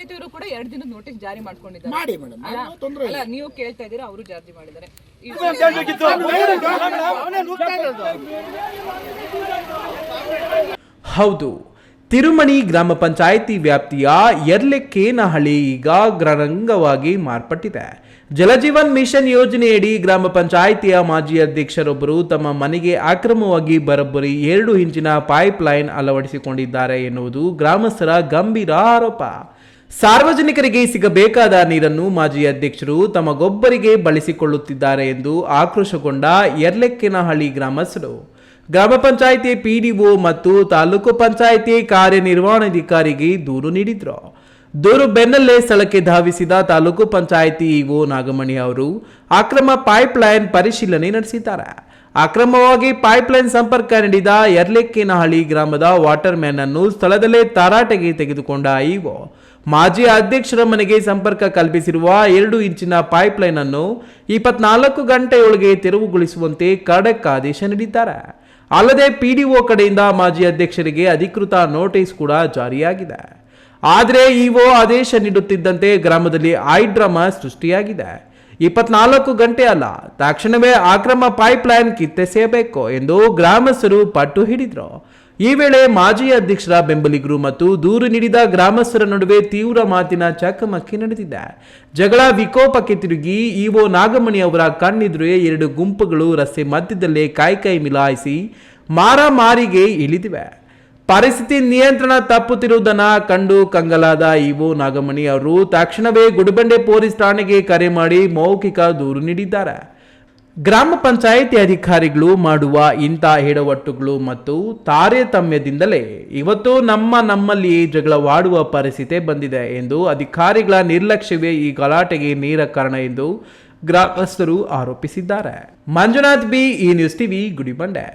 ಇವರು ಕೂಡ 2 ದಿನದ ನೋಟಿಸ್ ಜಾರಿ ಮಾಡ್ಕೊಂಡಿದ್ದಾರೆ. ಮಾಡಿ ಮೇಡಮ್, ಅಲ್ಲ ನೀವು ಕೇಳ್ತಾ ಇದ್ದೀರಾ, ಅವರು ಜಾರಿ ಮಾಡಿದ್ದಾರೆ. ಹೌದು, ತಿರುಮಣಿ ಗ್ರಾಮ ಪಂಚಾಯಿತಿ ವ್ಯಾಪ್ತಿಯ ಯರ್ಲೆಕ್ಕೇನಹಳ್ಳಿ ಈಗ ರಣರಂಗವಾಗಿ ಮಾರ್ಪಟ್ಟಿದೆ. ಜಲಜೀವನ್ ಮಿಷನ್ ಯೋಜನೆಯಡಿ ಗ್ರಾಮ ಪಂಚಾಯಿತಿಯ ಮಾಜಿ ಅಧ್ಯಕ್ಷರೊಬ್ಬರು ತಮ್ಮ ಮನೆಗೆ ಅಕ್ರಮವಾಗಿ ಬರೋಬ್ಬರಿ 2 ಇಂಚಿನ ಪೈಪ್ ಲೈನ್ ಅಳವಡಿಸಿಕೊಂಡಿದ್ದಾರೆ ಎನ್ನುವುದು ಗ್ರಾಮಸ್ಥರ ಗಂಭೀರ ಆರೋಪ. ಸಾರ್ವಜನಿಕರಿಗೆ ಸಿಗಬೇಕಾದ ನೀರನ್ನು ಮಾಜಿ ಅಧ್ಯಕ್ಷರು ತಮಗೊಬ್ಬರಿಗೆ ಬಳಸಿಕೊಳ್ಳುತ್ತಿದ್ದಾರೆ ಎಂದು ಆಕ್ರೋಶಗೊಂಡ ಯರ್ಲೆಕ್ಕೇನಹಳ್ಳಿ ಗ್ರಾಮಸ್ಥರು ಗ್ರಾಮ ಪಂಚಾಯಿತಿ ಪಿಡಿಒ ಮತ್ತು ತಾಲೂಕು ಪಂಚಾಯಿತಿ ಕಾರ್ಯನಿರ್ವಹಣಾಧಿಕಾರಿಗೆ ದೂರು ನೀಡಿದ್ರು. ದೂರು ಬೆನ್ನಲ್ಲೇ ಸ್ಥಳಕ್ಕೆ ಧಾವಿಸಿದ ತಾಲೂಕು ಪಂಚಾಯಿತಿ ಇಒ ನಾಗಮಣಿ ಅವರು ಅಕ್ರಮ ಪೈಪ್ ಲೈನ್ ಪರಿಶೀಲನೆ ನಡೆಸಿದ್ದಾರೆ. ಅಕ್ರಮವಾಗಿ ಪೈಪ್ ಲೈನ್ ಸಂಪರ್ಕ ನೀಡಿದ ಯರ್ಲೆಕ್ಕೇನಹಳ್ಳಿ ಗ್ರಾಮದ ವಾಟರ್ ಮ್ಯಾನ್ ಅನ್ನು ಸ್ಥಳದಲ್ಲೇ ತರಾಟೆಗೆ ತೆಗೆದುಕೊಂಡ ಇಒ ಮಾಜಿ ಅಧ್ಯಕ್ಷರ ಮನೆಗೆ ಸಂಪರ್ಕ ಕಲ್ಪಿಸಿರುವ 2 ಇಂಚಿನ ಪೈಪ್ ಲೈನ್ ಅನ್ನು 24 ಗಂಟೆಯೊಳಗೆ ತೆರವುಗೊಳಿಸುವಂತೆ ಖಡಕ್ ಆದೇಶ ನೀಡಿದ್ದಾರೆ. ಅಲ್ಲದೆ ಪಿಡಿಒ ಕಡೆಯಿಂದ ಮಾಜಿ ಅಧ್ಯಕ್ಷರಿಗೆ ಅಧಿಕೃತ ನೋಟಿಸ್ ಕೂಡ ಜಾರಿಯಾಗಿದೆ. ಆದರೆ ಇಒ ಆದೇಶ ನೀಡುತ್ತಿದ್ದಂತೆ ಗ್ರಾಮದಲ್ಲಿ ಐಡ್ರಾಮಾ ಸೃಷ್ಟಿಯಾಗಿದೆ. 24 ಗಂಟೆ ಅಲ್ಲ, ತಕ್ಷಣವೇ ಅಕ್ರಮ ಪೈಪ್ ಲೈನ್ ಕಿತ್ತೆಸೆಯಬೇಕು ಎಂದು ಗ್ರಾಮಸ್ಥರು ಪಟ್ಟು ಹಿಡಿದ್ರು. ಈ ವೇಳೆ ಮಾಜಿ ಅಧ್ಯಕ್ಷರ ಬೆಂಬಲಿಗರು ಮತ್ತು ದೂರು ನೀಡಿದ ಗ್ರಾಮಸ್ಥರ ನಡುವೆ ತೀವ್ರ ಮಾತಿನ ಚಕಮಕಿ ನಡೆದಿದೆ. ಜಗಳ ವಿಕೋಪಕ್ಕೆ ತಿರುಗಿ ಇಒ ನಾಗಮಣಿ ಅವರ ಕಣ್ಣೆದುರೇ 2 ಗುಂಪುಗಳು ರಸ್ತೆ ಮಧ್ಯದಲ್ಲೇ ಕೈ ಮಿಲಾಯಿಸಿ ಮಾರಾಮಾರಿಗೆ ಇಳಿದಿವೆ. ಪರಿಸ್ಥಿತಿ ನಿಯಂತ್ರಣ ತಪ್ಪುತ್ತಿರುವುದನ್ನು ಕಂಡು ಕಂಗಲಾದ ಇಒ ನಾಗಮಣಿ ಅವರು ತಕ್ಷಣವೇ ಗುಡಿಬಂಡೆ ಪೊಲೀಸ್ ಠಾಣೆಗೆ ಕರೆ ಮಾಡಿ ಮೌಖಿಕ ದೂರು ನೀಡಿದ್ದಾರೆ. ಗ್ರಾಮ ಪಂಚಾಯಿತಿ ಅಧಿಕಾರಿಗಳು ಮಾಡುವ ಇಂಥ ಎಡವಟ್ಟುಗಳು ಮತ್ತು ತಾರತಮ್ಯದಿಂದಲೇ ಇವತ್ತು ನಮ್ಮಲ್ಲಿಯೇ ಜಗಳವಾಡುವ ಪರಿಸ್ಥಿತಿ ಬಂದಿದೆ ಎಂದು ಅಧಿಕಾರಿಗಳ ನಿರ್ಲಕ್ಷ್ಯವೇ ಈ ಗಲಾಟೆಗೆ ನೇರ ಕಾರಣ ಎಂದು ಗ್ರಾಮಸ್ಥರು ಆರೋಪಿಸಿದ್ದಾರೆ. ಮಂಜುನಾಥ್ ಬಿ, ಈ ನ್ಯೂಸ್ ಟಿವಿ, ಗುಡಿಬಂಡೆ.